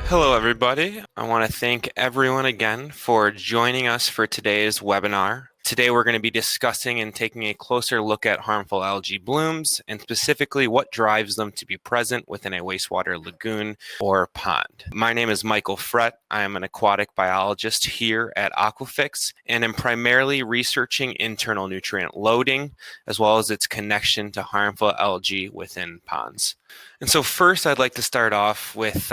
Hello, everybody. I want to thank everyone again for joining us for today's webinar. Today, we're going to be discussing and taking a closer look at harmful algae blooms and specifically what drives them to be present within a wastewater lagoon or pond. My name is Michael Frett. I am an aquatic biologist here at Aquafix and am primarily researching internal nutrient loading as well as its connection to harmful algae within ponds. And so first, I'd like to start off with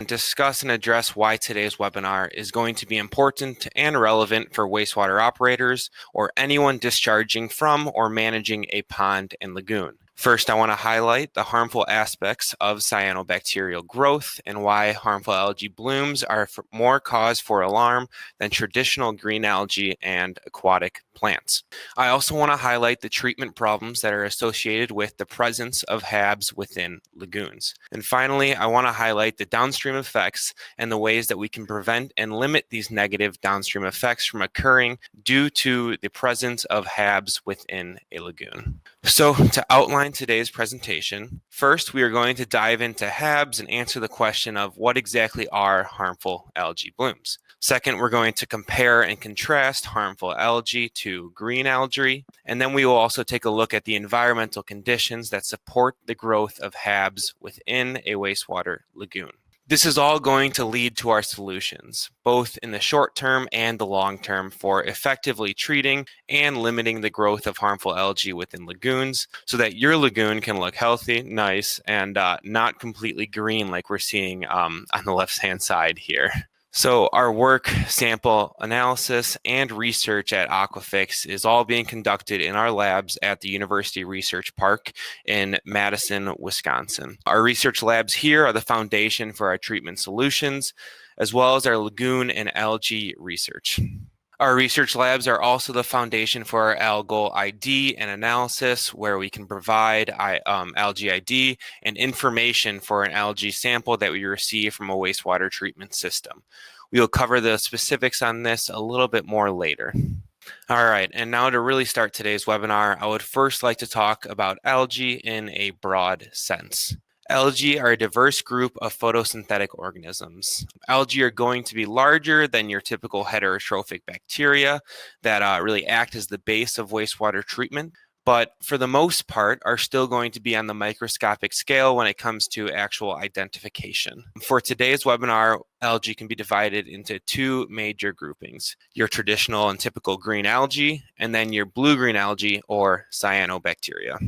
discuss and address why today's webinar is going to be important and relevant for wastewater operators or anyone discharging from or managing a pond and lagoon. First, I want to highlight the harmful aspects of cyanobacterial growth and why harmful algae blooms are more cause for alarm than traditional green algae and aquatic plants. I also want to highlight the treatment problems that are associated with the presence of HABs within lagoons. And finally, I want to highlight the downstream effects and the ways that we can prevent and limit these negative downstream effects from occurring due to the presence of HABs within a lagoon. So to outline today's presentation, first we are going to dive into HABs and answer the question of what exactly are harmful algae blooms. Second, we're going to compare and contrast harmful algae to green algae, and then we will also take a look at the environmental conditions that support the growth of HABs within a wastewater lagoon. This is all going to lead to our solutions, both in the short term and the long term, for effectively treating and limiting the growth of harmful algae within lagoons so that your lagoon can look healthy, nice, and not completely green like we're seeing on the left-hand side here. So our work, sample analysis, and research at Aquafix is all being conducted in our labs at the University Research Park in Madison, Wisconsin. Our research labs here are the foundation for our treatment solutions, as well as our lagoon and algae research. Our research labs are also the foundation for our algal ID and analysis, where we can provide algae ID and information for an algae sample that we receive from a wastewater treatment system. We will cover the specifics on this a little bit more later. All right, and now to really start today's webinar, I would first like to talk about algae in a broad sense. Algae are a diverse group of photosynthetic organisms. Algae are going to be larger than your typical heterotrophic bacteria that really act as the base of wastewater treatment, but for the most part are still going to be on the microscopic scale when it comes to actual identification. For today's webinar, algae can be divided into two major groupings: your traditional and typical green algae, and then your blue-green algae or cyanobacteria.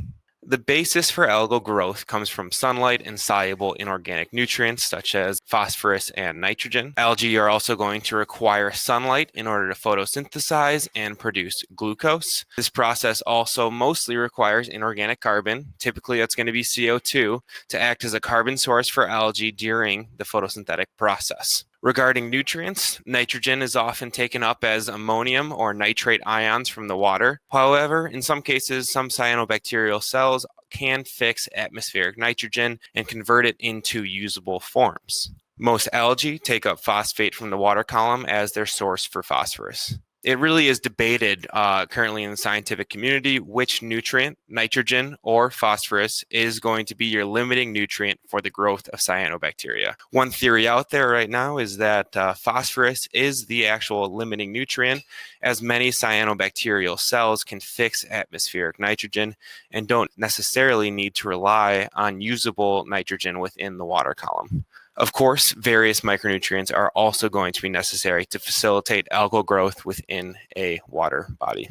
The basis for algal growth comes from sunlight and soluble inorganic nutrients such as phosphorus and nitrogen. Algae are also going to require sunlight in order to photosynthesize and produce glucose. This process also mostly requires inorganic carbon, typically that's going to be CO2, to act as a carbon source for algae during the photosynthetic process. Regarding nutrients, nitrogen is often taken up as ammonium or nitrate ions from the water. However, in some cases, some cyanobacterial cells can fix atmospheric nitrogen and convert it into usable forms. Most algae take up phosphate from the water column as their source for phosphorus. It really is debated currently in the scientific community which nutrient, nitrogen or phosphorus, is going to be your limiting nutrient for the growth of cyanobacteria. One theory out there right now is that phosphorus is the actual limiting nutrient, as many cyanobacterial cells can fix atmospheric nitrogen and don't necessarily need to rely on usable nitrogen within the water column. Of course, various micronutrients are also going to be necessary to facilitate algal growth within a water body.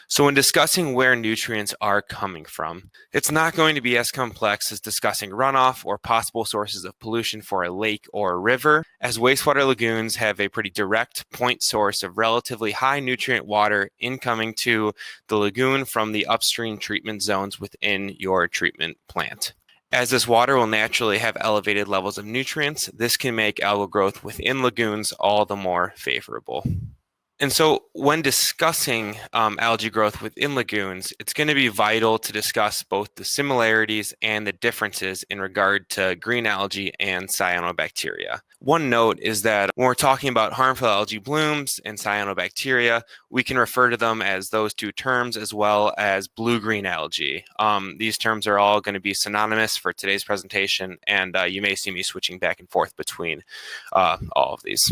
So when discussing where nutrients are coming from, it's not going to be as complex as discussing runoff or possible sources of pollution for a lake or a river, as wastewater lagoons have a pretty direct point source of relatively high nutrient water incoming to the lagoon from the upstream treatment zones within your treatment plant. As this water will naturally have elevated levels of nutrients, this can make algal growth within lagoons all the more favorable. And so when discussing algae growth within lagoons, it's going to be vital to discuss both the similarities and the differences in regard to green algae and cyanobacteria. One note is that when we're talking about harmful algae blooms and cyanobacteria, we can refer to them as those two terms as well as blue-green algae. These terms are all going to be synonymous for today's presentation, and you may see me switching back and forth between all of these.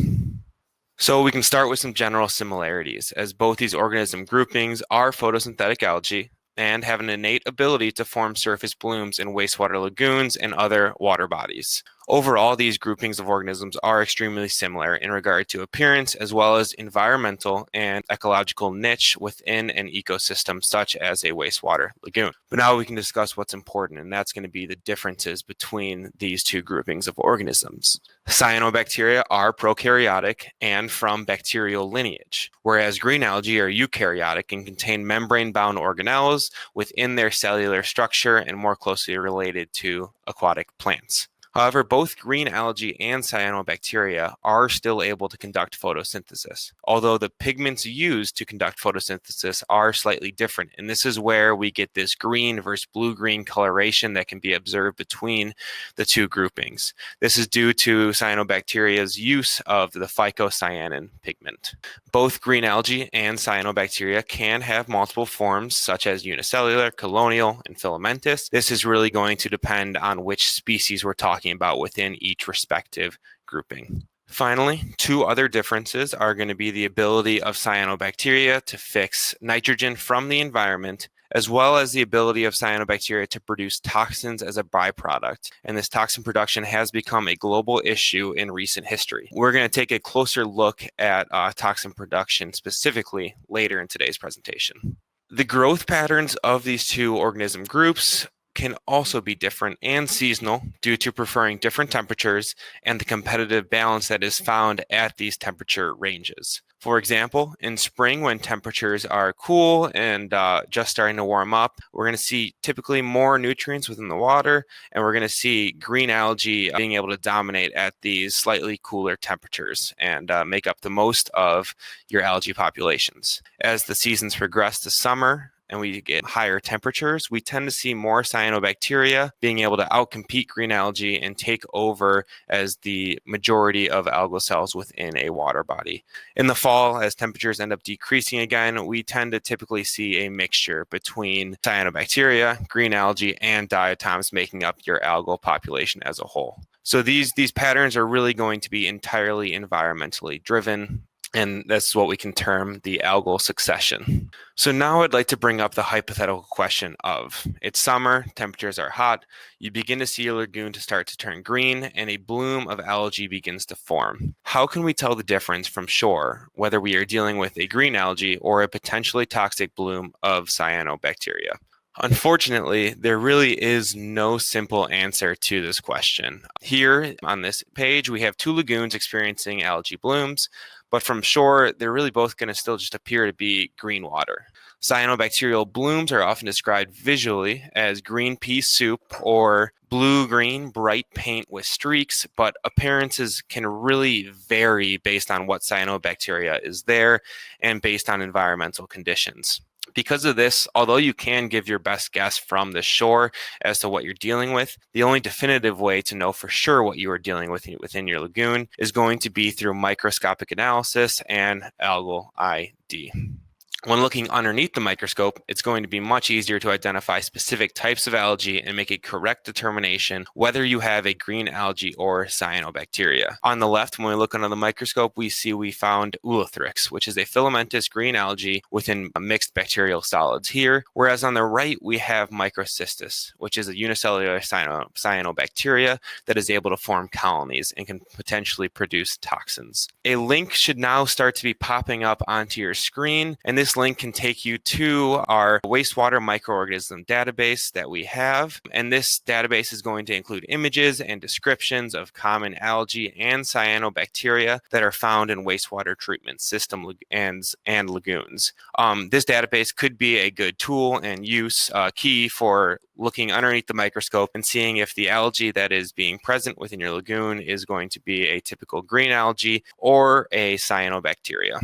So we can start with some general similarities, as both these organism groupings are photosynthetic algae and have an innate ability to form surface blooms in wastewater lagoons and other water bodies. Overall, these groupings of organisms are extremely similar in regard to appearance as well as environmental and ecological niche within an ecosystem such as a wastewater lagoon. But now we can discuss what's important, and that's going to be the differences between these two groupings of organisms. Cyanobacteria are prokaryotic and from bacterial lineage, whereas green algae are eukaryotic and contain membrane-bound organelles within their cellular structure and more closely related to aquatic plants. However, both green algae and cyanobacteria are still able to conduct photosynthesis, although the pigments used to conduct photosynthesis are slightly different. And this is where we get this green versus blue-green coloration that can be observed between the two groupings. This is due to cyanobacteria's use of the phycocyanin pigment. Both green algae and cyanobacteria can have multiple forms, such as unicellular, colonial, and filamentous. This is really going to depend on which species we're talking about within each respective grouping. Finally, two other differences are going to be the ability of cyanobacteria to fix nitrogen from the environment, as well as the ability of cyanobacteria to produce toxins as a byproduct. And this toxin production has become a global issue in recent history. We're going to take a closer look at toxin production specifically later in today's presentation. The growth patterns of these two organism groups can also be different and seasonal due to preferring different temperatures and the competitive balance that is found at these temperature ranges. For example, in spring, when temperatures are cool and just starting to warm up, we're going to see typically more nutrients within the water, and we're going to see green algae being able to dominate at these slightly cooler temperatures and make up the most of your algae populations. As the seasons progress to summer, and we get higher temperatures, we tend to see more cyanobacteria being able to outcompete green algae and take over as the majority of algal cells within a water body. In the fall, as temperatures end up decreasing again, we tend to typically see a mixture between cyanobacteria, green algae, and diatoms making up your algal population as a whole. So these patterns are really going to be entirely environmentally driven, and that's what we can term the algal succession. So now I'd like to bring up the hypothetical question of, it's summer, temperatures are hot, you begin to see your lagoon to start to turn green, and a bloom of algae begins to form. How can we tell the difference from shore, whether we are dealing with a green algae or a potentially toxic bloom of cyanobacteria? Unfortunately, there really is no simple answer to this question. Here on this page, we have two lagoons experiencing algae blooms, but from shore, they're really both going to still just appear to be green water. Cyanobacterial blooms are often described visually as green pea soup or blue-green bright paint with streaks, but appearances can really vary based on what cyanobacteria is there and based on environmental conditions. Because of this, although you can give your best guess from the shore as to what you're dealing with, the only definitive way to know for sure what you are dealing with within your lagoon is going to be through microscopic analysis and algal ID. When looking underneath the microscope, it's going to be much easier to identify specific types of algae and make a correct determination whether you have a green algae or cyanobacteria. On the left, when we look under the microscope, we found Ulithrix, which is a filamentous green algae within mixed bacterial solids here, whereas on the right, we have Microcystis, which is a unicellular cyanobacteria that is able to form colonies and can potentially produce toxins. A link should now start to be popping up onto your screen, and this link can take you to our wastewater microorganism database that we have. And this database is going to include images and descriptions of common algae and cyanobacteria that are found in wastewater treatment system and lagoons. This database could be a good tool and key for looking underneath the microscope and seeing if the algae that is being present within your lagoon is going to be a typical green algae or a cyanobacteria.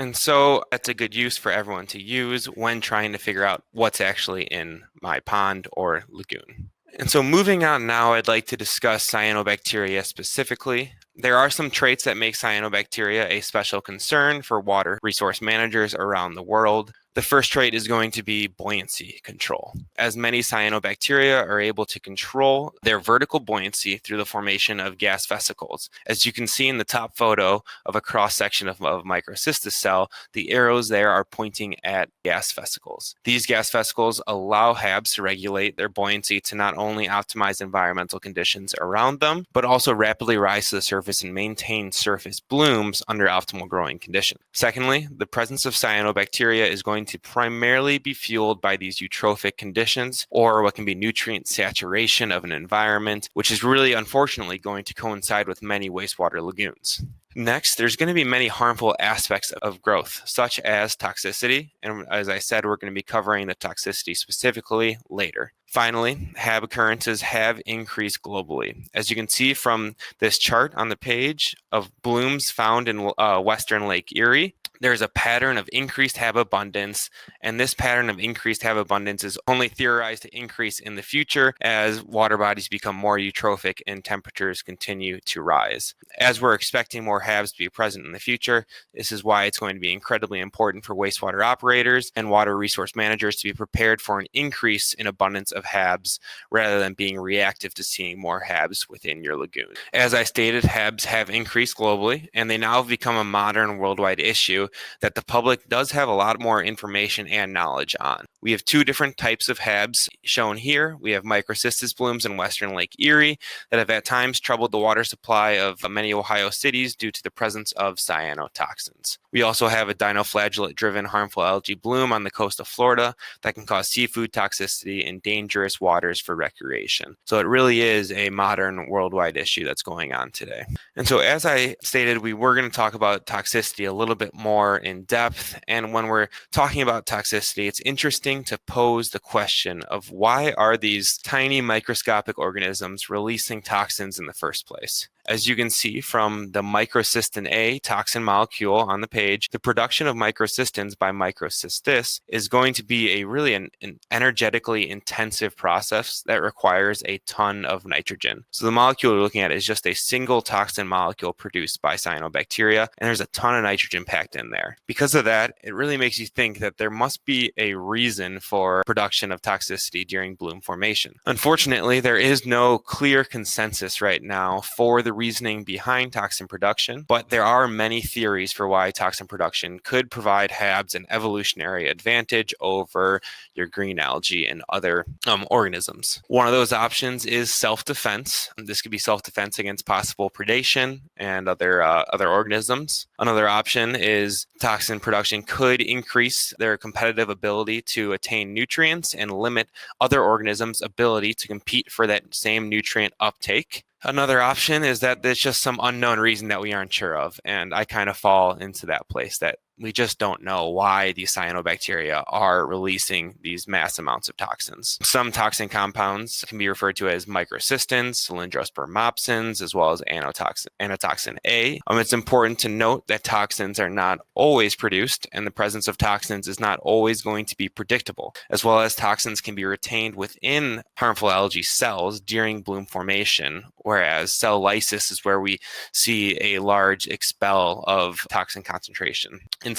And so that's a good use for everyone to use when trying to figure out what's actually in my pond or lagoon. And so moving on now, I'd like to discuss cyanobacteria specifically. There are some traits that make cyanobacteria a special concern for water resource managers around the world. The first trait is going to be buoyancy control, as many cyanobacteria are able to control their vertical buoyancy through the formation of gas vesicles. As you can see in the top photo of a cross-section of microcystis cell, the arrows there are pointing at gas vesicles. These gas vesicles allow HABs to regulate their buoyancy to not only optimize environmental conditions around them, but also rapidly rise to the surface and maintain surface blooms under optimal growing conditions. Secondly, the presence of cyanobacteria is going to primarily be fueled by these eutrophic conditions, or what can be nutrient saturation of an environment, which is really unfortunately going to coincide with many wastewater lagoons. Next, there's going to be many harmful aspects of growth, such as toxicity, and as I said, we're going to be covering the toxicity specifically later. Finally, HAB occurrences have increased globally. As you can see from this chart on the page of blooms found in Western Lake Erie, there's a pattern of increased HAB abundance, and this pattern of increased HAB abundance is only theorized to increase in the future as water bodies become more eutrophic and temperatures continue to rise. As we're expecting more HABs to be present in the future, this is why it's going to be incredibly important for wastewater operators and water resource managers to be prepared for an increase in abundance of HABs rather than being reactive to seeing more HABs within your lagoon. As I stated, HABs have increased globally, and they now have become a modern worldwide issue that the public does have a lot more information and knowledge on. We have two different types of HABs shown here. We have microcystis blooms in Western Lake Erie that have at times troubled the water supply of many Ohio cities due to the presence of cyanotoxins. We also have a dinoflagellate-driven harmful algae bloom on the coast of Florida that can cause seafood toxicity in dangerous waters for recreation. So it really is a modern worldwide issue that's going on today. And so as I stated, we were going to talk about toxicity a little bit more in depth. And when we're talking about toxicity, it's interesting to pose the question of why are these tiny microscopic organisms releasing toxins in the first place? As you can see from the microcystin A toxin molecule on the page, the production of microcystins by microcystis is going to be an energetically intensive process that requires a ton of nitrogen. So the molecule we're looking at is just a single toxin molecule produced by cyanobacteria, and there's a ton of nitrogen packed in there. Because of that, it really makes you think that there must be a reason for production of toxicity during bloom formation. Unfortunately, there is no clear consensus right now for the reasoning behind toxin production, but there are many theories for why toxin production could provide HABs an evolutionary advantage over your green algae and other organisms. One of those options is self-defense. This could be self-defense against possible predation and other organisms. Another option is toxin production could increase their competitive ability to attain nutrients and limit other organisms' ability to compete for that same nutrient uptake. Another option is that there's just some unknown reason that we aren't sure of, and I kind of fall into that place that we just don't know why these cyanobacteria are releasing these mass amounts of toxins. Some toxin compounds can be referred to as microcystins, cylindrospermopsins, as well as anatoxin A. It's important to note that toxins are not always produced, and the presence of toxins is not always going to be predictable, as well as toxins can be retained within harmful algae cells during bloom formation, whereas cell lysis is where we see a large expel of toxin concentration. In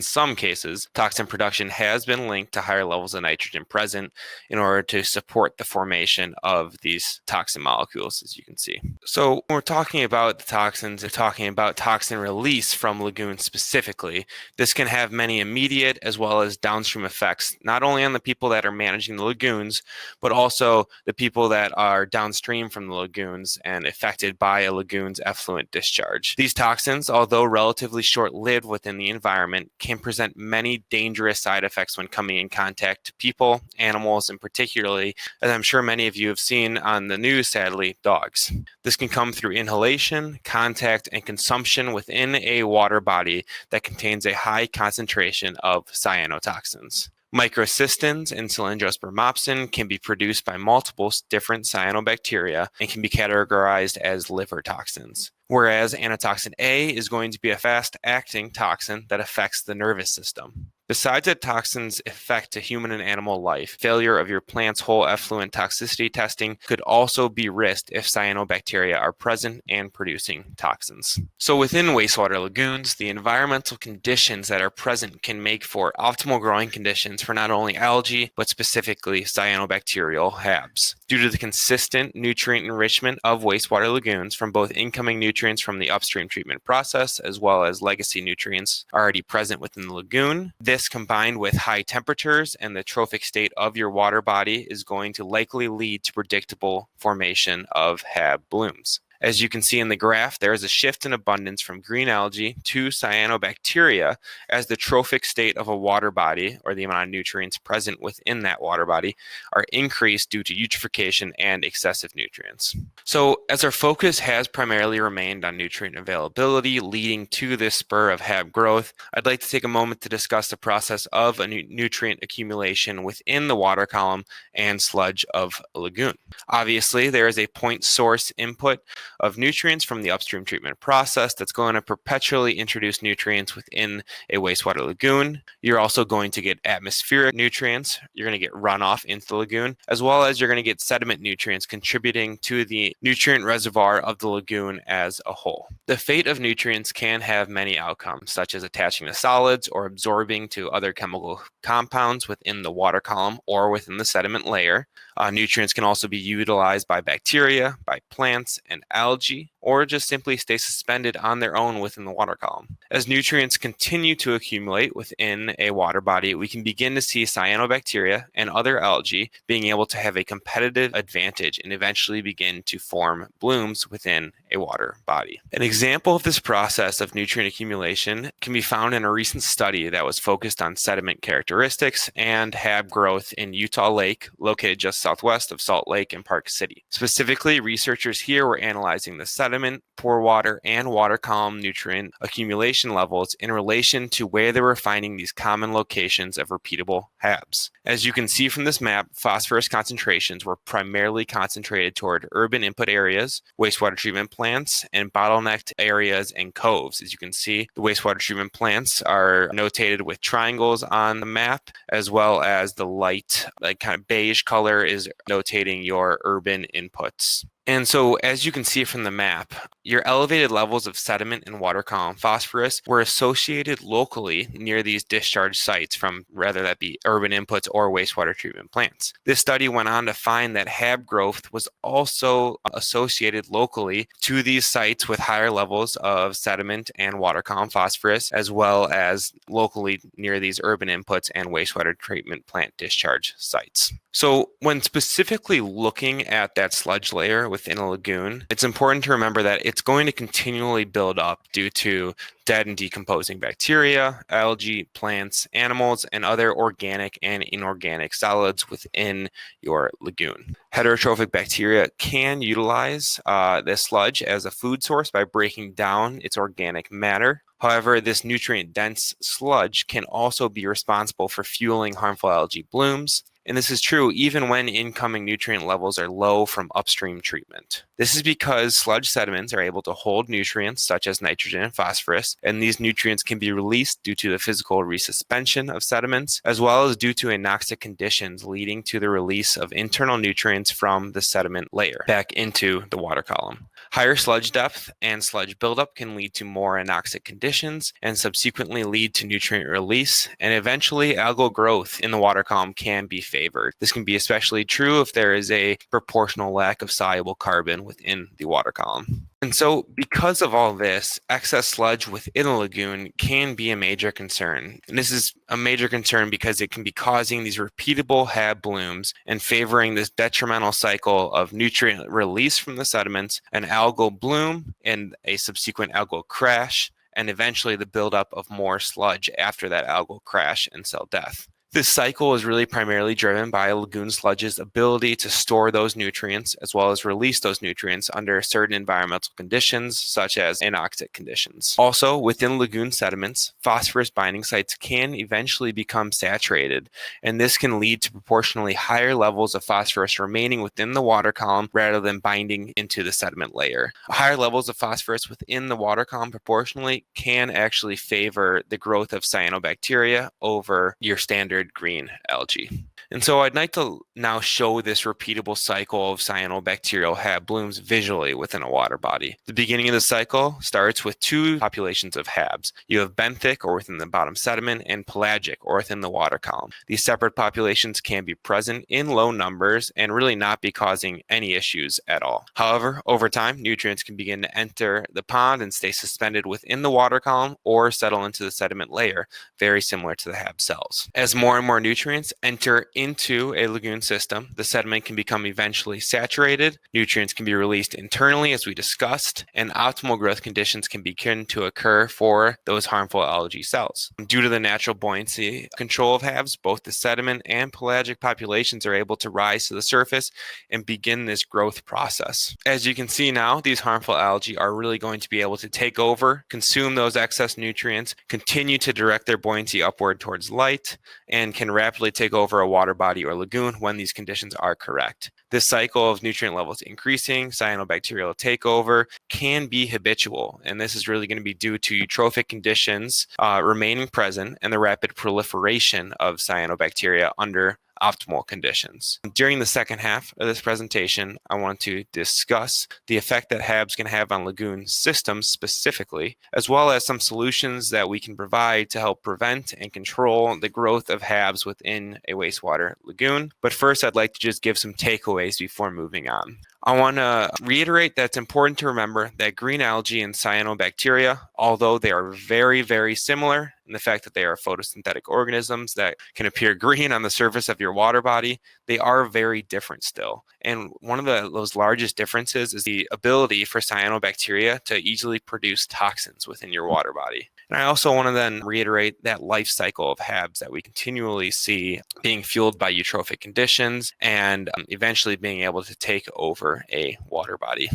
some cases, toxin production has been linked to higher levels of nitrogen present in order to support the formation of these toxin molecules, as you can see. So when we're talking about the toxins, we're talking about toxin release from lagoons specifically. This can have many immediate as well as downstream effects, not only on the people that are managing the lagoons, but also the people that are downstream from the lagoons and affected by a lagoon's effluent discharge. These toxins, although relatively short-lived within the environment, can present many dangerous side effects when coming in contact to people, animals, and particularly, as I'm sure many of you have seen on the news, sadly, dogs. This can come through inhalation, contact, and consumption within a water body that contains a high concentration of cyanotoxins. Microcystins and Cylindrospermopsin can be produced by multiple different cyanobacteria and can be categorized as liver toxins, whereas anatoxin A is going to be a fast-acting toxin that affects the nervous system. Besides a toxin's effect to human and animal life, failure of your plant's whole effluent toxicity testing could also be risked if cyanobacteria are present and producing toxins. So within wastewater lagoons, the environmental conditions that are present can make for optimal growing conditions for not only algae, but specifically cyanobacterial HABs. Due to the consistent nutrient enrichment of wastewater lagoons from both incoming nutrients from the upstream treatment process as well as legacy nutrients already present within the lagoon, this combined with high temperatures and the trophic state of your water body is going to likely lead to predictable formation of HAB blooms. As you can see in the graph, there is a shift in abundance from green algae to cyanobacteria as the trophic state of a water body, or the amount of nutrients present within that water body, are increased due to eutrophication and excessive nutrients. So as our focus has primarily remained on nutrient availability leading to this spur of HAB growth, I'd like to take a moment to discuss the process of a nutrient accumulation within the water column and sludge of a lagoon. Obviously, there is a point source input of nutrients from the upstream treatment process that's going to perpetually introduce nutrients within a wastewater lagoon. You're also going to get atmospheric nutrients. You're going to get runoff into the lagoon, as well as you're going to get sediment nutrients contributing to the nutrient reservoir of the lagoon as a whole. The fate of nutrients can have many outcomes, such as attaching to solids or absorbing to other chemical compounds within the water column or within the sediment layer. Nutrients can also be utilized by bacteria, by plants, and algae, or just simply stay suspended on their own within the water column. As nutrients continue to accumulate within a water body, we can begin to see cyanobacteria and other algae being able to have a competitive advantage and eventually begin to form blooms within a water body. An example of this process of nutrient accumulation can be found in a recent study that was focused on sediment characteristics and HAB growth in Utah Lake, located just southwest of Salt Lake and Park City. Specifically, researchers here were analyzing the sediment, pore water, and water column nutrient accumulation levels in relation to where they were finding these common locations of repeatable HABs. As you can see from this map, phosphorus concentrations were primarily concentrated toward urban input areas, wastewater treatment plants, and bottlenecked areas and coves. As you can see, the wastewater treatment plants are notated with triangles on the map, as well as the light, kind of beige color is notating your urban inputs. And so, as you can see from the map, your elevated levels of sediment and water column phosphorus were associated locally near these discharge sites from whether that be urban inputs or wastewater treatment plants. This study went on to find that HAB growth was also associated locally to these sites with higher levels of sediment and water column phosphorus, as well as locally near these urban inputs and wastewater treatment plant discharge sites. So when specifically looking at that sludge layer within a lagoon, it's important to remember that it's going to continually build up due to dead and decomposing bacteria, algae, plants, animals, and other organic and inorganic solids within your lagoon. Heterotrophic bacteria can utilize this sludge as a food source by breaking down its organic matter. However, this nutrient-dense sludge can also be responsible for fueling harmful algae blooms. And this is true even when incoming nutrient levels are low from upstream treatment. This is because sludge sediments are able to hold nutrients such as nitrogen and phosphorus, and these nutrients can be released due to the physical resuspension of sediments, as well as due to anoxic conditions leading to the release of internal nutrients from the sediment layer back into the water column. Higher sludge depth and sludge buildup can lead to more anoxic conditions and subsequently lead to nutrient release, and eventually algal growth in the water column can be favored. This can be especially true if there is a proportional lack of soluble carbon within the water column. And so, because of all this, excess sludge within a lagoon can be a major concern. And this is a major concern because it can be causing these repeatable HAB blooms and favoring this detrimental cycle of nutrient release from the sediments, an algal bloom, and a subsequent algal crash, and eventually the buildup of more sludge after that algal crash and cell death. This cycle is really primarily driven by a lagoon sludge's ability to store those nutrients as well as release those nutrients under certain environmental conditions, such as anoxic conditions. Also, within lagoon sediments, phosphorus binding sites can eventually become saturated, and this can lead to proportionally higher levels of phosphorus remaining within the water column rather than binding into the sediment layer. Higher levels of phosphorus within the water column proportionally can actually favor the growth of cyanobacteria over your standard green algae. And so I'd like to now show this repeatable cycle of cyanobacterial HAB blooms visually within a water body. The beginning of the cycle starts with two populations of HABs. You have benthic, or within the bottom sediment, and pelagic, or within the water column. These separate populations can be present in low numbers and really not be causing any issues at all. However, over time, nutrients can begin to enter the pond and stay suspended within the water column or settle into the sediment layer, very similar to the HAB cells. As more and more nutrients enter into a lagoon system, the sediment can become eventually saturated, nutrients can be released internally as we discussed, and optimal growth conditions can begin to occur for those harmful algae cells. Due to the natural buoyancy control of HABs, both the sediment and pelagic populations are able to rise to the surface and begin this growth process. As you can see now, these harmful algae are really going to be able to take over, consume those excess nutrients, continue to direct their buoyancy upward towards light, and can rapidly take over a water body or lagoon when these conditions are correct. This cycle of nutrient levels increasing, cyanobacterial takeover, can be habitual, and this is really going to be due to eutrophic conditions remaining present and the rapid proliferation of cyanobacteria under optimal conditions. During the second half of this presentation, I want to discuss the effect that HABs can have on lagoon systems specifically, as well as some solutions that we can provide to help prevent and control the growth of HABs within a wastewater lagoon. But first, I'd like to just give some takeaways before moving on. I want to reiterate that it's important to remember that green algae and cyanobacteria, although they are very, very similar in the fact that they are photosynthetic organisms that can appear green on the surface of your water body, they are very different still. And one of those largest differences is the ability for cyanobacteria to easily produce toxins within your water body. And I also want to then reiterate that life cycle of HABs that we continually see being fueled by eutrophic conditions and eventually being able to take over a water body.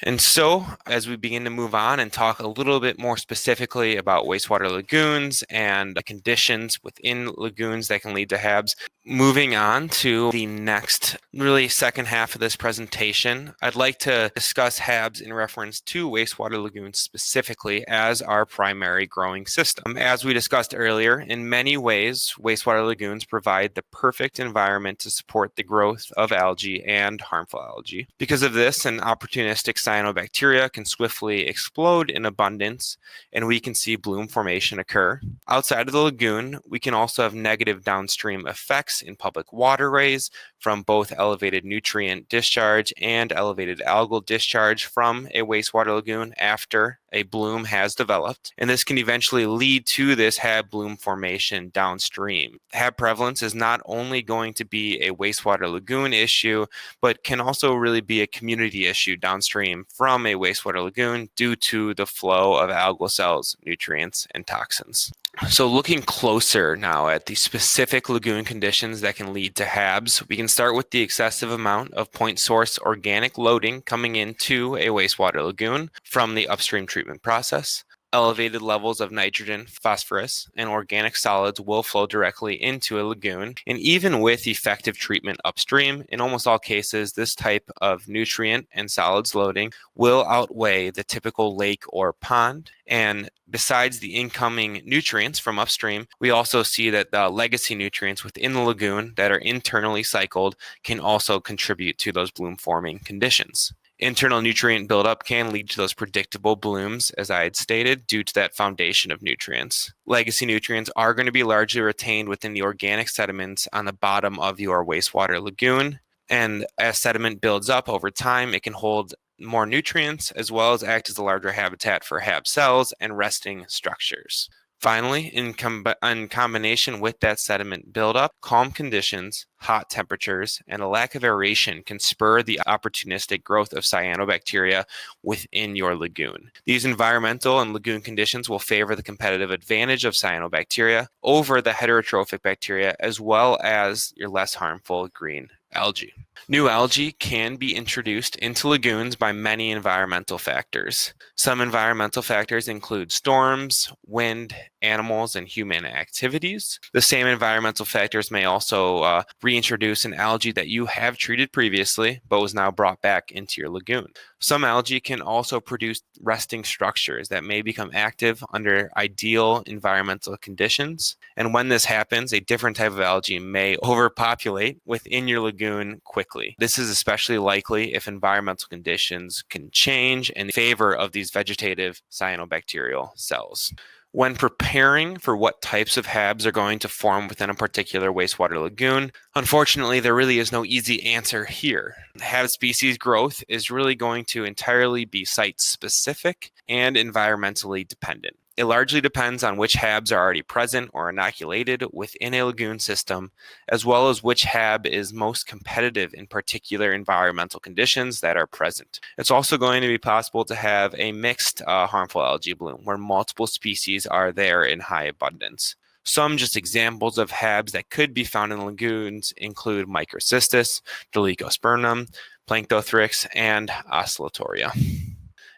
And so, as we begin to move on and talk a little bit more specifically about wastewater lagoons and the conditions within lagoons that can lead to HABs, moving on to the next, really second half of this presentation, I'd like to discuss HABs in reference to wastewater lagoons specifically as our primary growing system. As we discussed earlier, in many ways, wastewater lagoons provide the perfect environment to support the growth of algae and harmful algae. Because of this, an opportunistic cyanobacteria can swiftly explode in abundance, and we can see bloom formation occur. Outside of the lagoon, we can also have negative downstream effects in public waterways from both elevated nutrient discharge and elevated algal discharge from a wastewater lagoon after a bloom has developed. And this can eventually lead to this HAB bloom formation downstream. HAB prevalence is not only going to be a wastewater lagoon issue, but can also really be a community issue downstream from a wastewater lagoon due to the flow of algal cells, nutrients, and toxins. So looking closer now at the specific lagoon conditions that can lead to HABs, we can start with the excessive amount of point source organic loading coming into a wastewater lagoon from the upstream treatment process. Elevated levels of nitrogen, phosphorus, and organic solids will flow directly into a lagoon. And even with effective treatment upstream, in almost all cases, this type of nutrient and solids loading will outweigh the typical lake or pond. And besides the incoming nutrients from upstream, we also see that the legacy nutrients within the lagoon that are internally cycled can also contribute to those bloom forming conditions. Internal nutrient buildup can lead to those predictable blooms, as I had stated, due to that foundation of nutrients. Legacy nutrients are going to be largely retained within the organic sediments on the bottom of your wastewater lagoon. And as sediment builds up over time, it can hold more nutrients as well as act as a larger habitat for HAB cells and resting structures. Finally, in combination with that sediment buildup, calm conditions, hot temperatures, and a lack of aeration can spur the opportunistic growth of cyanobacteria within your lagoon. These environmental and lagoon conditions will favor the competitive advantage of cyanobacteria over the heterotrophic bacteria, as well as your less harmful green algae. New algae can be introduced into lagoons by many environmental factors. Some environmental factors include storms, wind, animals, and human activities. The same environmental factors may also reintroduce an algae that you have treated previously but was now brought back into your lagoon. Some algae can also produce resting structures that may become active under ideal environmental conditions. And when this happens, a different type of algae may overpopulate within your lagoon quickly. This is especially likely if environmental conditions can change in favor of these vegetative cyanobacterial cells. When preparing for what types of HABs are going to form within a particular wastewater lagoon, unfortunately, there really is no easy answer here. HAB species growth is really going to entirely be site-specific and environmentally dependent. It largely depends on which HABs are already present or inoculated within a lagoon system, as well as which HAB is most competitive in particular environmental conditions that are present. It's also going to be possible to have a mixed harmful algae bloom where multiple species are there in high abundance. Some just examples of HABs that could be found in lagoons include Microcystis, Dolichospermum, Planktothrix, and Oscillatoria.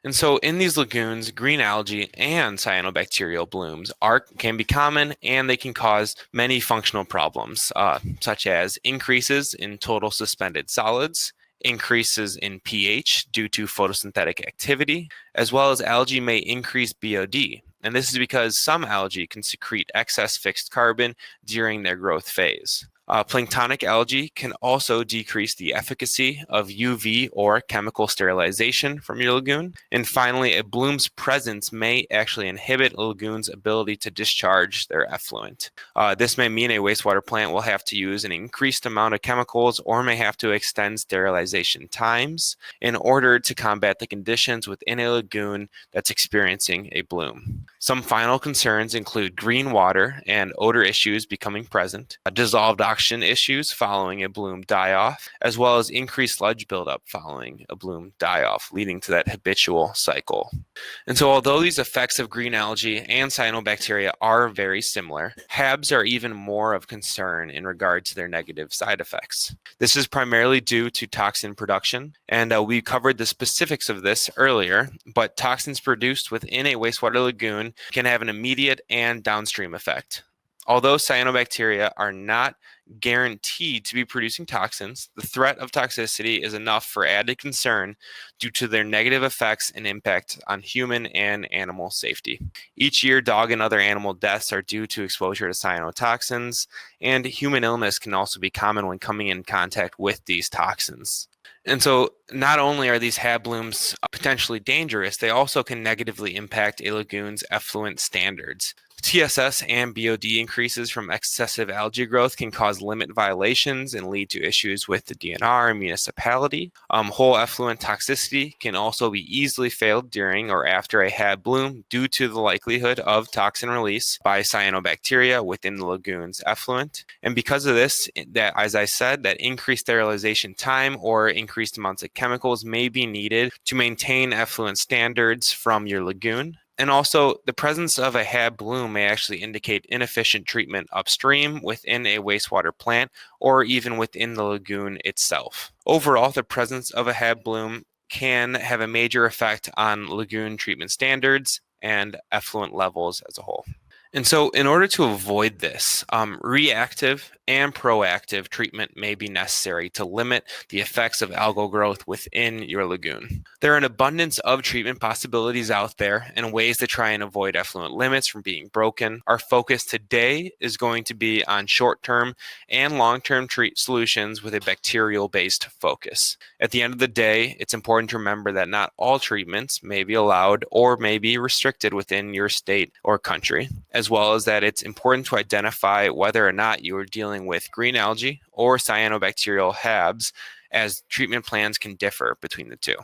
And so in these lagoons, green algae and cyanobacterial blooms can be common, and they can cause many functional problems, such as increases in total suspended solids, increases in pH due to photosynthetic activity, as well as algae may increase BOD. And this is because some algae can secrete excess fixed carbon during their growth phase. Planktonic algae can also decrease the efficacy of UV or chemical sterilization from your lagoon. And finally, a bloom's presence may actually inhibit a lagoon's ability to discharge their effluent. This may mean a wastewater plant will have to use an increased amount of chemicals or may have to extend sterilization times in order to combat the conditions within a lagoon that's experiencing a bloom. Some final concerns include green water and odor issues becoming present, dissolved oxygen issues following a bloom die-off, as well as increased sludge buildup following a bloom die-off, leading to that habitual cycle. And so although these effects of green algae and cyanobacteria are very similar, HABs are even more of concern in regard to their negative side effects. This is primarily due to toxin production, and we covered the specifics of this earlier, but toxins produced within a wastewater lagoon can have an immediate and downstream effect. Although cyanobacteria are not guaranteed to be producing toxins, the threat of toxicity is enough for added concern due to their negative effects and impact on human and animal safety. Each year, dog and other animal deaths are due to exposure to cyanotoxins, and human illness can also be common when coming in contact with these toxins. And so not only are these HAB blooms potentially dangerous, they also can negatively impact a lagoon's effluent standards. TSS and BOD increases from excessive algae growth can cause limit violations and lead to issues with the DNR and municipality. Whole effluent toxicity can also be easily failed during or after a HAB bloom due to the likelihood of toxin release by cyanobacteria within the lagoon's effluent. And because of this, that, as I said, that increased sterilization time or increased amounts of chemicals may be needed to maintain effluent standards from your lagoon. And also, the presence of a HAB bloom may actually indicate inefficient treatment upstream within a wastewater plant or even within the lagoon itself. Overall, the presence of a HAB bloom can have a major effect on lagoon treatment standards and effluent levels as a whole. And so in order to avoid this, reactive and proactive treatment may be necessary to limit the effects of algal growth within your lagoon. There are an abundance of treatment possibilities out there and ways to try and avoid effluent limits from being broken. Our focus today is going to be on short-term and long-term solutions with a bacterial-based focus. At the end of the day, it's important to remember that not all treatments may be allowed or may be restricted within your state or country, as well as that it's important to identify whether or not you are dealing with green algae or cyanobacterial HABs, as treatment plans can differ between the two.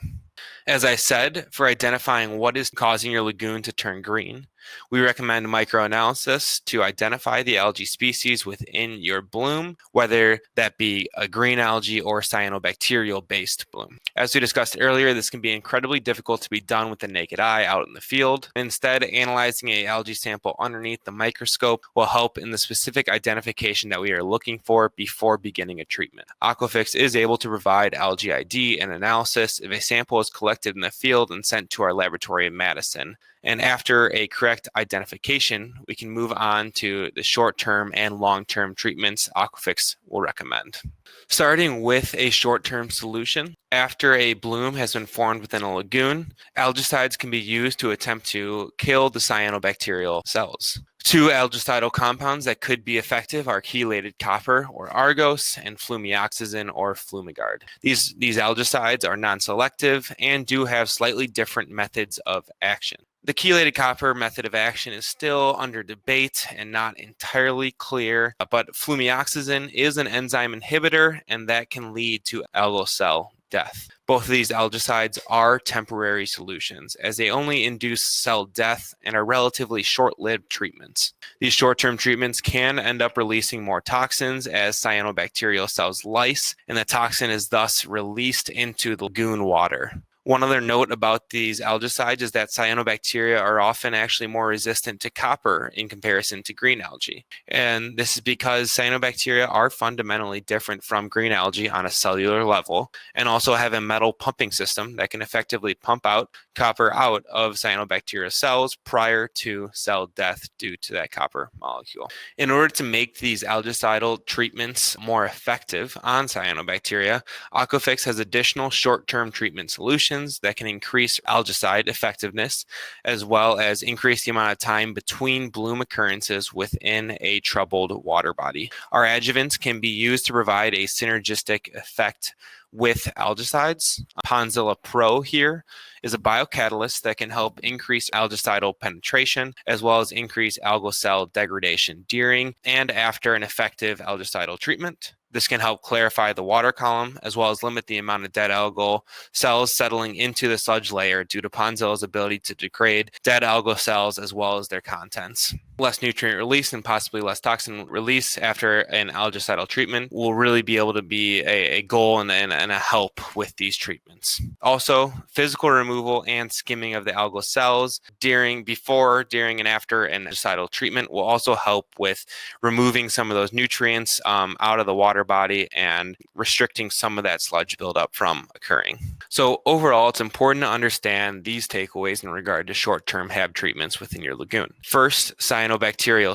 As I said, for identifying what is causing your lagoon to turn green, We recommend microanalysis to identify the algae species within your bloom, whether that be a green algae or cyanobacterial-based bloom. As we discussed earlier, this can be incredibly difficult to be done with the naked eye out in the field. Instead, analyzing an algae sample underneath the microscope will help in the specific identification that we are looking for before beginning a treatment. Aquafix is able to provide algae ID and analysis if a sample is collected in the field and sent to our laboratory in Madison. And after a correct identification, we can move on to the short-term and long-term treatments Aquafix will recommend. Starting with a short-term solution, after a bloom has been formed within a lagoon, algicides can be used to attempt to kill the cyanobacterial cells. Two algicidal compounds that could be effective are chelated copper or Argos and flumioxazin or Flumigard. These algicides are non-selective and do have slightly different methods of action. The chelated copper method of action is still under debate and not entirely clear, but flumioxazin is an enzyme inhibitor, and that can lead to algal cell death. Both of these algicides are temporary solutions, as they only induce cell death and are relatively short-lived treatments. These short-term treatments can end up releasing more toxins as cyanobacterial cells lyse, and the toxin is thus released into the lagoon water. One other note about these algicides is that cyanobacteria are often actually more resistant to copper in comparison to green algae. And this is because cyanobacteria are fundamentally different from green algae on a cellular level and also have a metal pumping system that can effectively pump copper out of cyanobacteria cells prior to cell death due to that copper molecule. In order to make these algicidal treatments more effective on cyanobacteria, Aquafix has additional short-term treatment solutions that can increase algicide effectiveness, as well as increase the amount of time between bloom occurrences within a troubled water body. Our adjuvants can be used to provide a synergistic effect with algicides. Ponzilla Pro here is a biocatalyst that can help increase algicidal penetration as well as increase algal cell degradation during and after an effective algicidal treatment. This can help clarify the water column as well as limit the amount of dead algal cells settling into the sludge layer due to Ponzilla's ability to degrade dead algal cells as well as their contents. Less nutrient release and possibly less toxin release after an algicidal treatment will really be able to be a goal and a help with these treatments. Also, physical removal and skimming of the algal cells before, during, and after an algicidal treatment will also help with removing some of those nutrients out of the water body and restricting some of that sludge buildup from occurring. So overall, it's important to understand these takeaways in regard to short-term HAB treatments within your lagoon. First, cyanobacterial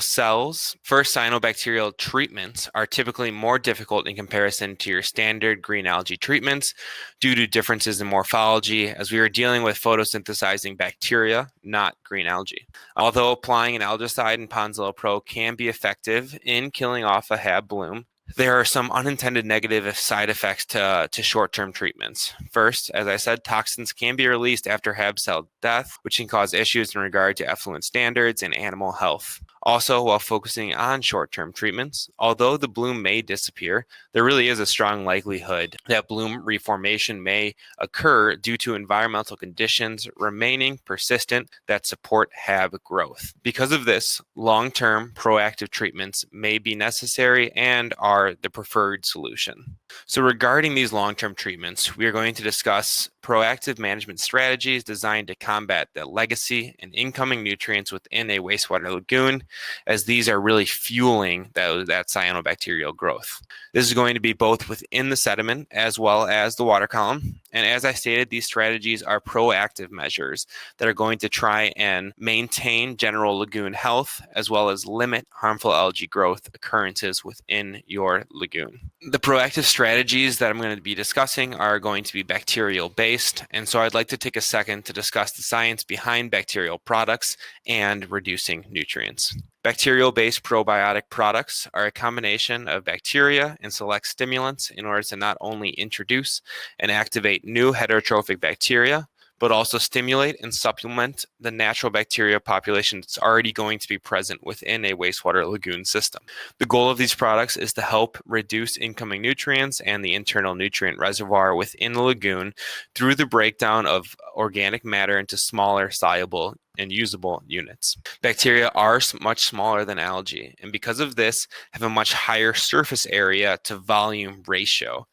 treatments are typically more difficult in comparison to your standard green algae treatments due to differences in morphology, as we are dealing with photosynthesizing bacteria, not green algae. Although applying an algicide in Ponzilla Pro can be effective in killing off a HAB bloom, there are some unintended negative side effects to short-term treatments. First, as I said, toxins can be released after HAB cell death, which can cause issues in regard to effluent standards and animal health. Also, while focusing on short-term treatments, although the bloom may disappear, there really is a strong likelihood that bloom reformation may occur due to environmental conditions remaining persistent that support HAB growth. Because of this, long-term proactive treatments may be necessary and are the preferred solution. So regarding these long-term treatments, we are going to discuss proactive management strategies designed to combat the legacy and incoming nutrients within a wastewater lagoon, as these are really fueling that cyanobacterial growth. This is going to be both within the sediment as well as the water column. And as I stated, these strategies are proactive measures that are going to try and maintain general lagoon health as well as limit harmful algae growth occurrences within your lagoon. The proactive strategies that I'm going to be discussing are going to be bacterial-based, and so I'd like to take a second to discuss the science behind bacterial products and reducing nutrients. Bacterial-based probiotic products are a combination of bacteria and select stimulants in order to not only introduce and activate new heterotrophic bacteria, but also stimulate and supplement the natural bacteria population that's already going to be present within a wastewater lagoon system. The goal of these products is to help reduce incoming nutrients and the internal nutrient reservoir within the lagoon through the breakdown of organic matter into smaller soluble and usable units. Bacteria are much smaller than algae, and because of this, have a much higher surface area to volume ratio.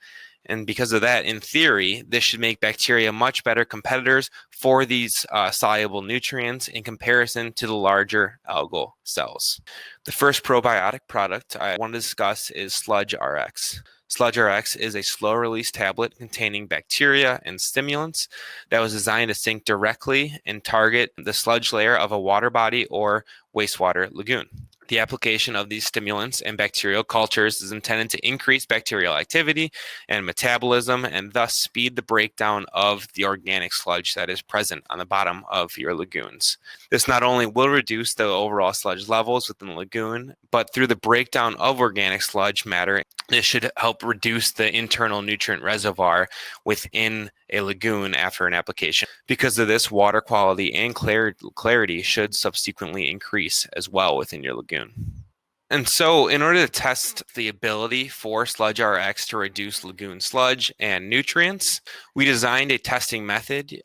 And because of that, in theory, this should make bacteria much better competitors for these soluble nutrients in comparison to the larger algal cells. The first probiotic product I want to discuss is Sludge Rx. Sludge Rx is a slow-release tablet containing bacteria and stimulants that was designed to sink directly and target the sludge layer of a water body or wastewater lagoon. The application of these stimulants and bacterial cultures is intended to increase bacterial activity and metabolism and thus speed the breakdown of the organic sludge that is present on the bottom of your lagoons. This not only will reduce the overall sludge levels within the lagoon, but through the breakdown of organic sludge matter, this should help reduce the internal nutrient reservoir within a lagoon after an application. Because of this, water quality and clarity should subsequently increase as well within your lagoon. And so in order to test the ability for Sludge Rx to reduce lagoon sludge and nutrients, we designed a testing method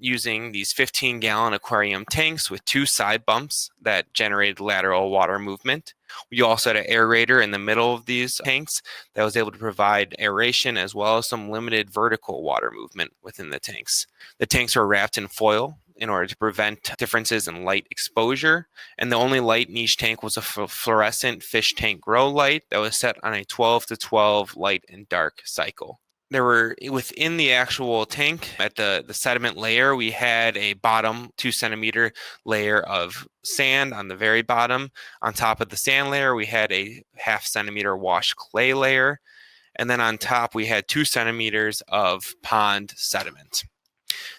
using these 15-gallon aquarium tanks with 2 side bumps that generated lateral water movement. We also had an aerator in the middle of these tanks that was able to provide aeration as well as some limited vertical water movement within the tanks. The tanks were wrapped in foil in order to prevent differences in light exposure, and the only light in each tank was a fluorescent fish tank grow light that was set on a 12 to 12 light and dark cycle. There were, within the actual tank, at the sediment layer, we had a bottom 2-centimeter layer of sand on the very bottom. On top of the sand layer, we had a 0.5-centimeter washed clay layer. And then on top, we had 2 centimeters of pond sediment.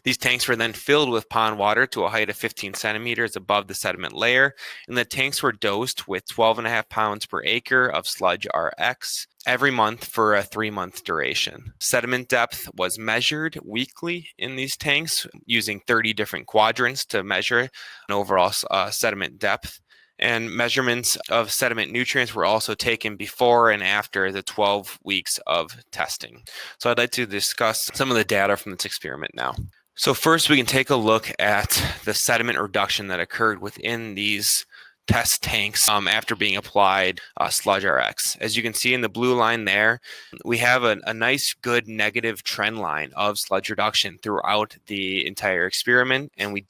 These tanks were then filled with pond water to a height of 15 centimeters above the sediment layer, and the tanks were dosed with 12.5 pounds per acre of Sludge Rx every month for a 3-month duration. Sediment depth was measured weekly in these tanks using 30 different quadrants to measure an overall sediment depth. And measurements of sediment nutrients were also taken before and after the 12 weeks of testing. So I'd like to discuss some of the data from this experiment now. So first we can take a look at the sediment reduction that occurred within these test tanks after being applied Sludge Rx. As you can see in the blue line there, we have a nice good negative trend line of sludge reduction throughout the entire experiment, and we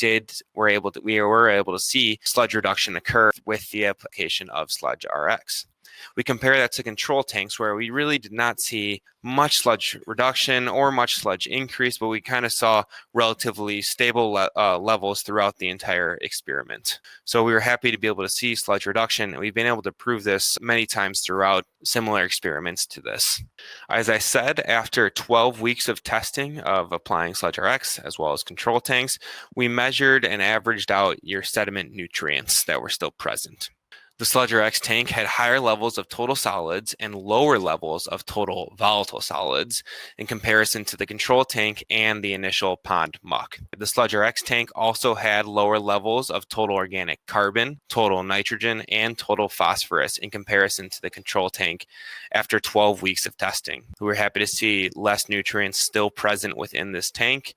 were able to see sludge reduction occur with the application of Sludge Rx. We compare that to control tanks where we really did not see much sludge reduction or much sludge increase, but we kind of saw relatively stable levels throughout the entire experiment. So we were happy to be able to see sludge reduction, and we've been able to prove this many times throughout similar experiments to this. As I said, after 12 weeks of testing of applying Sludge Rx as well as control tanks, we measured and averaged out your sediment nutrients that were still present. The Sludge Rx tank had higher levels of total solids and lower levels of total volatile solids in comparison to the control tank and the initial pond muck. The Sludge Rx tank also had lower levels of total organic carbon, total nitrogen, and total phosphorus in comparison to the control tank after 12 weeks of testing. We were happy to see less nutrients still present within this tank.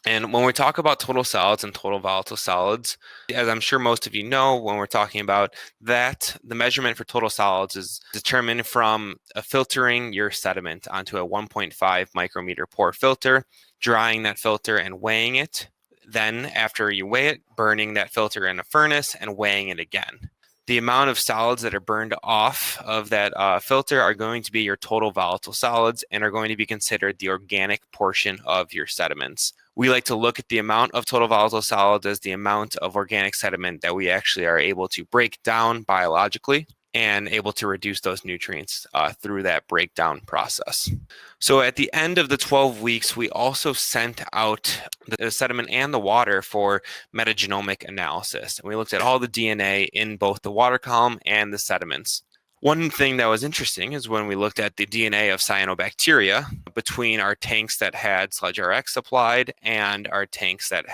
And when we talk about total solids and total volatile solids, as I'm sure most of you know, when we're talking about that, the measurement for total solids is determined from filtering your sediment onto a 1.5 micrometer pore filter, drying that filter and weighing it. Then after you weigh it, burning that filter in a furnace and weighing it again. The amount of solids that are burned off of that filter are going to be your total volatile solids and are going to be considered the organic portion of your sediments. We like to look at the amount of total volatile solids as the amount of organic sediment that we actually are able to break down biologically and able to reduce those nutrients through that breakdown process. So at the end of the 12 weeks, we also sent out the sediment and the water for metagenomic analysis. And we looked at all the DNA in both the water column and the sediments. One thing that was interesting is when we looked at the DNA of cyanobacteria between our tanks that had Sludge Rx applied and our tanks that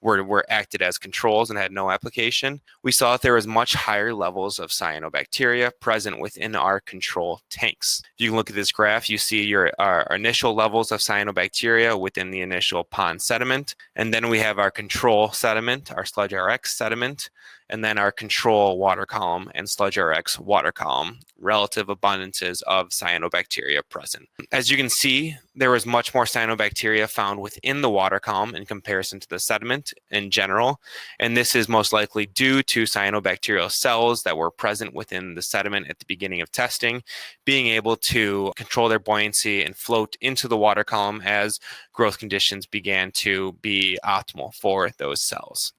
were acted as controls and had no application, we saw that there was much higher levels of cyanobacteria present within our control tanks. If you can look at this graph, you see our initial levels of cyanobacteria within the initial pond sediment, and then we have our control sediment, our Sludge Rx sediment, and then our control water column and Sludge Rx water column, relative abundances of cyanobacteria present. As you can see, there was much more cyanobacteria found within the water column in comparison to the sediment in general, and this is most likely due to cyanobacterial cells that were present within the sediment at the beginning of testing, being able to control their buoyancy and float into the water column as growth conditions began to be optimal for those cells.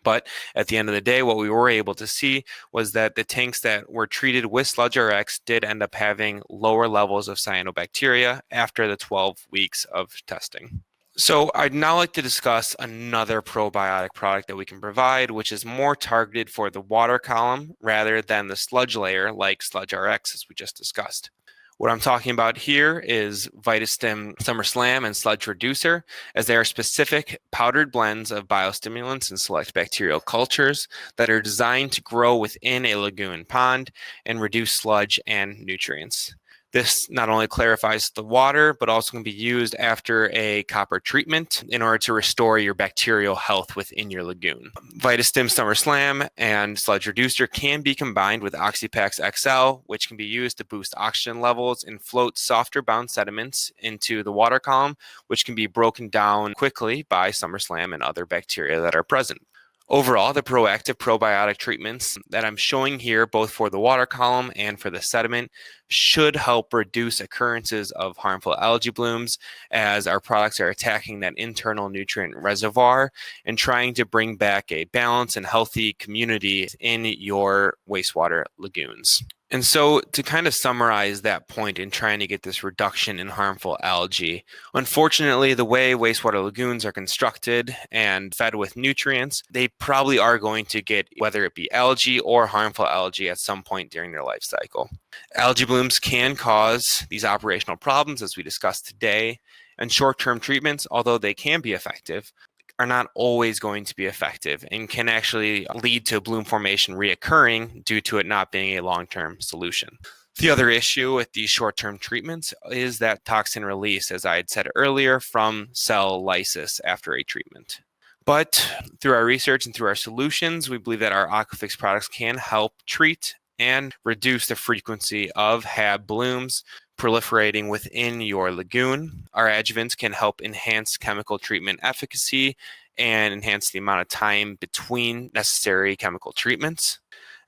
But at the end of the day, what we were able to see was that the tanks that were treated with Sludge Rx did end up having lower levels of cyanobacteria after the 12 weeks of testing. So I'd now like to discuss another probiotic product that we can provide, which is more targeted for the water column rather than the sludge layer like Sludge Rx, as we just discussed. What I'm talking about here is VitaStim SummerSlam and Sludge Reducer, as they are specific powdered blends of biostimulants and select bacterial cultures that are designed to grow within a lagoon pond and reduce sludge and nutrients. This not only clarifies the water, but also can be used after a copper treatment in order to restore your bacterial health within your lagoon. VitaStim SummerSlam and Sludge Reducer can be combined with Oxypax XL, which can be used to boost oxygen levels and float softer bound sediments into the water column, which can be broken down quickly by SummerSlam and other bacteria that are present. Overall, the proactive probiotic treatments that I'm showing here, both for the water column and for the sediment, should help reduce occurrences of harmful algae blooms, as our products are attacking that internal nutrient reservoir and trying to bring back a balanced and healthy community in your wastewater lagoons. And so to kind of summarize that point in trying to get this reduction in harmful algae, unfortunately, the way wastewater lagoons are constructed and fed with nutrients, they probably are going to get, whether it be algae or harmful algae, at some point during their life cycle. Algae blooms can cause these operational problems, as we discussed today, and short-term treatments, although they can be effective, are not always going to be effective and can actually lead to bloom formation reoccurring due to it not being a long-term solution. The other issue with these short-term treatments is that toxin release, as I had said earlier, from cell lysis after a treatment. But through our research and through our solutions, we believe that our Aquafix products can help treat and reduce the frequency of HAB blooms proliferating within your lagoon. Our adjuvants can help enhance chemical treatment efficacy and enhance the amount of time between necessary chemical treatments,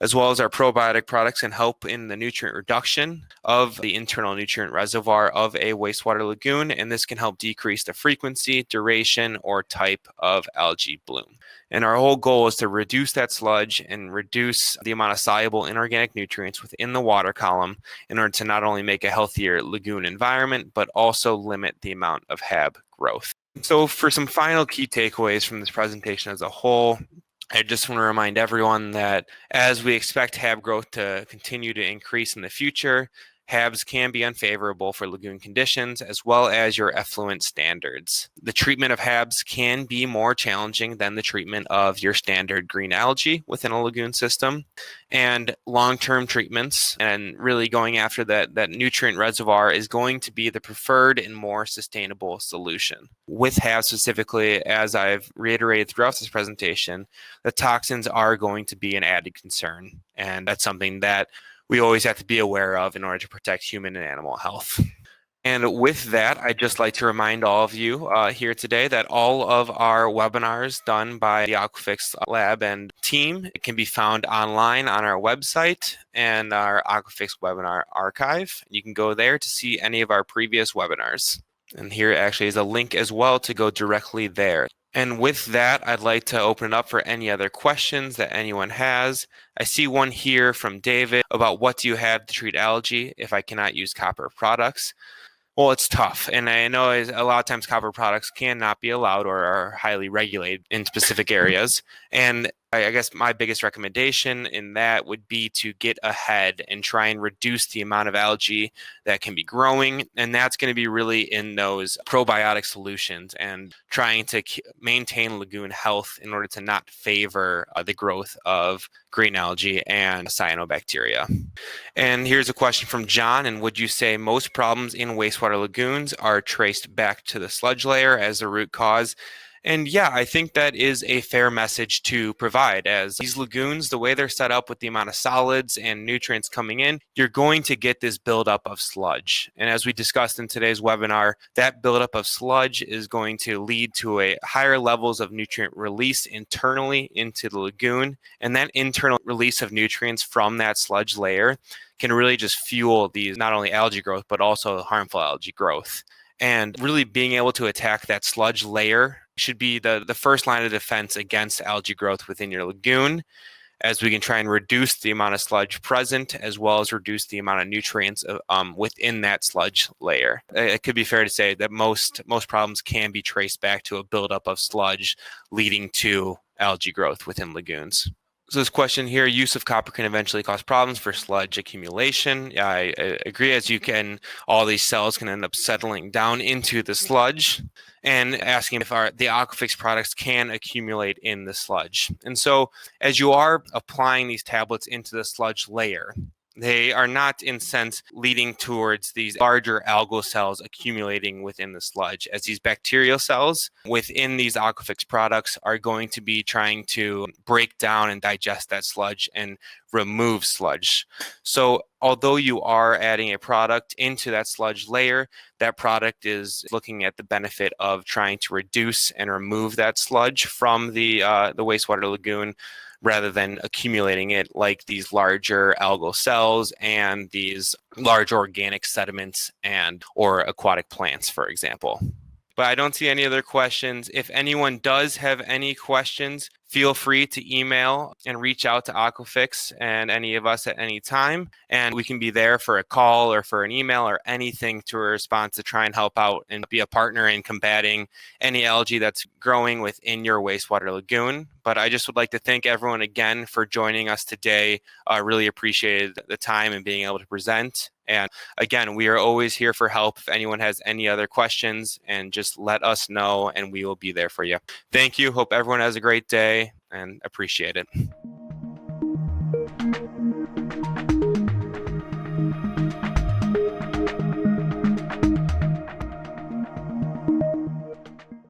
as well as our probiotic products can help in the nutrient reduction of the internal nutrient reservoir of a wastewater lagoon, and this can help decrease the frequency, duration, or type of algae bloom. And our whole goal is to reduce that sludge and reduce the amount of soluble inorganic nutrients within the water column in order to not only make a healthier lagoon environment, but also limit the amount of HAB growth. So for some final key takeaways from this presentation as a whole, I just want to remind everyone that as we expect HAB growth to continue to increase in the future, HABs can be unfavorable for lagoon conditions as well as your effluent standards. The treatment of HABs can be more challenging than the treatment of your standard green algae within a lagoon system. And long-term treatments and really going after that nutrient reservoir is going to be the preferred and more sustainable solution. With HABs specifically, as I've reiterated throughout this presentation, the toxins are going to be an added concern. And that's something that we always have to be aware of in order to protect human and animal health. And with that, I'd just like to remind all of you here today that all of our webinars done by the Aquafix lab and team can be found online on our website and our Aquafix webinar archive. You can go there to see any of our previous webinars. And here actually is a link as well to go directly there. And with that, I'd like to open it up for any other questions that anyone has. I see one here from David about what do you have to treat algae if I cannot use copper products? Well, it's tough. And I know a lot of times copper products cannot be allowed or are highly regulated in specific areas. And I guess my biggest recommendation in that would be to get ahead and try and reduce the amount of algae that can be growing. And that's going to be really in those probiotic solutions and trying to maintain lagoon health in order to not favor the growth of green algae and cyanobacteria. And here's a question from John. And would you say most problems in wastewater lagoons are traced back to the sludge layer as the root cause? And yeah, I think that is a fair message to provide, as these lagoons, the way they're set up with the amount of solids and nutrients coming in, you're going to get this buildup of sludge. And as we discussed in today's webinar, that buildup of sludge is going to lead to a higher levels of nutrient release internally into the lagoon. And that internal release of nutrients from that sludge layer can really just fuel these not only algae growth, but also harmful algae growth. And really being able to attack that sludge layer should be the first line of defense against algae growth within your lagoon, as we can try and reduce the amount of sludge present as well as reduce the amount of nutrients within that sludge layer. It could be fair to say that most problems can be traced back to a buildup of sludge leading to algae growth within lagoons. So this question here, use of copper can eventually cause problems for sludge accumulation. Yeah, I agree, as all these cells can end up settling down into the sludge, and asking if the Aquafix products can accumulate in the sludge. And so as you are applying these tablets into the sludge layer, they are not, in sense, leading towards these larger algal cells accumulating within the sludge, as these bacterial cells within these Aquafix products are going to be trying to break down and digest that sludge and remove sludge. So although you are adding a product into that sludge layer, that product is looking at the benefit of trying to reduce and remove that sludge from the wastewater lagoon, rather than accumulating it like these larger algal cells and these large organic sediments or aquatic plants, for example. But I don't see any other questions. If anyone does have any questions, feel free to email and reach out to Aquafix and any of us at any time. And we can be there for a call or for an email or anything to respond to try and help out and be a partner in combating any algae that's growing within your wastewater lagoon. But I just would like to thank everyone again for joining us today. I really appreciated the time and being able to present. And again, we are always here for help if anyone has any other questions, and just let us know and we will be there for you. Thank you. Hope everyone has a great day and appreciate it.